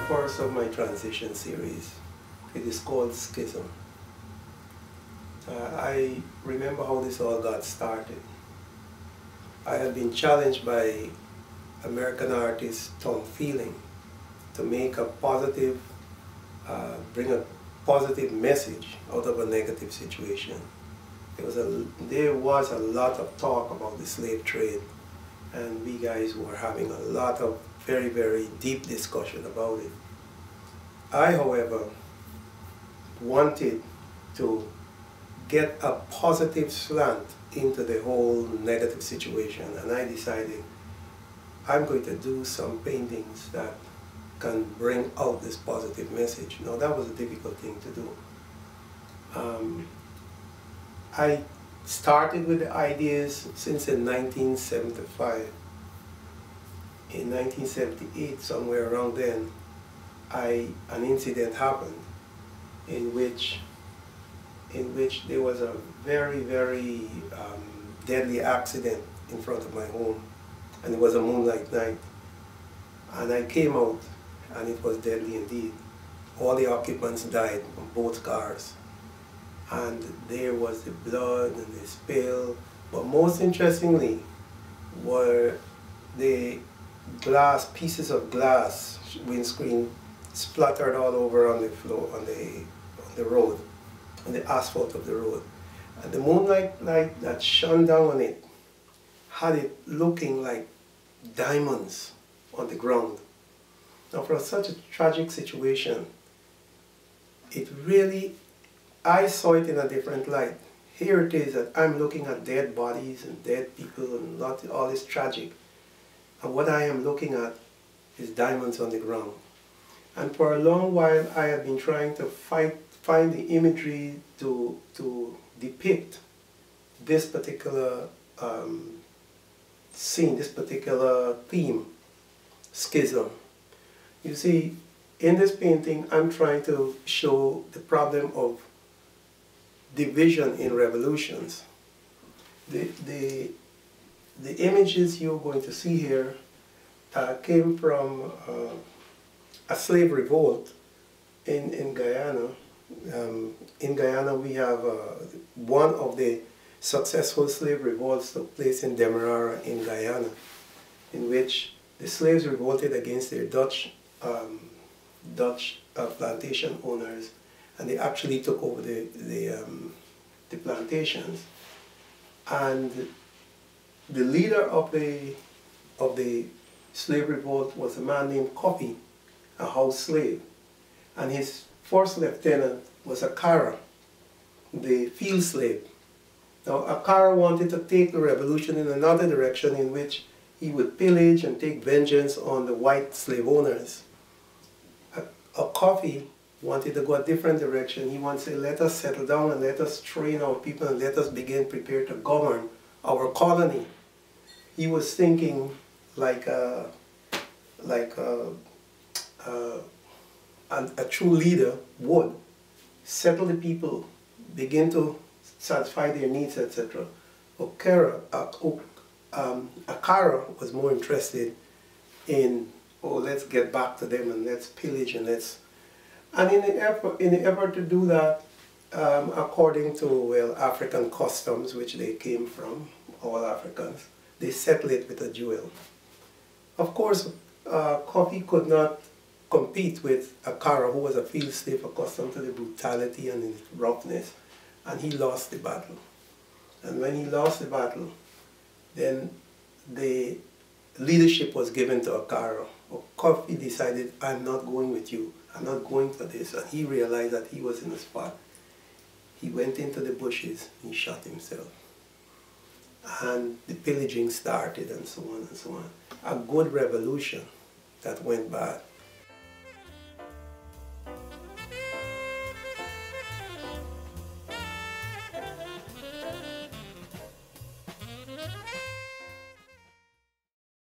first of my transition series. It is called Schism. I remember how this all got started. I had been challenged by American artist Tom Feeling to make a positive, bring a positive message out of a negative situation. There was a lot of talk about the slave trade, and we guys were having a lot of very, very deep discussion about it. I, however, wanted to get a positive slant into the whole negative situation, and I decided I'm going to do some paintings that can bring out this positive message. Now, that was a difficult thing to do. I started with the ideas since in 1975. In 1978, somewhere around then, an incident happened in which there was a very, very deadly accident in front of my home, and it was a moonlight night. And I came out, and it was deadly indeed. All the occupants died from both cars, and there was the blood and the spill. But most interestingly were the pieces of glass, windscreen, splattered all over on the floor, on the road, on the asphalt of the road. And the moonlight light that shone down on it had it looking like diamonds on the ground. Now, for such a tragic situation, I saw it in a different light. Here it is that I'm looking at dead bodies and dead people and all this tragic. And what I am looking at is diamonds on the ground. And for a long while, I have been trying to find the imagery to depict this particular scene, this particular theme, schism. You see, in this painting, I'm trying to show the problem of division in revolutions. The images you're going to see here came from a slave revolt in Guyana. In Guyana, we have one of the successful slave revolts took place in Demerara in Guyana, in which the slaves revolted against their Dutch plantation owners, and they actually took over the plantations. And the leader of the slave revolt was a man named Kofi, a house slave, and his first lieutenant was Akara, the field slave. Now, Akara wanted to take the revolution in another direction, in which he would pillage and take vengeance on the white slave owners. Kofi wanted to go a different direction. He wanted to say, let us settle down and let us train our people and let us begin prepare to govern our colony. He was thinking like a true leader would. Settle the people, begin to satisfy their needs, etc. Akara was more interested in, oh, let's get back to them and let's pillage and let's... And in the effort to do that, according to, well, African customs, which they came from, all Africans, they settled it with a jewel. Of course, Kofi could not compete with Akara, who was a field slave accustomed to the brutality and the roughness, and he lost the battle. And when he lost the battle, then the leadership was given to Akara. Kofi decided, I'm not going with you. I'm not going for this. And he realized that he was in a spot. He went into the bushes, he shot himself. And the pillaging started, and so on and so on. A good revolution that went bad.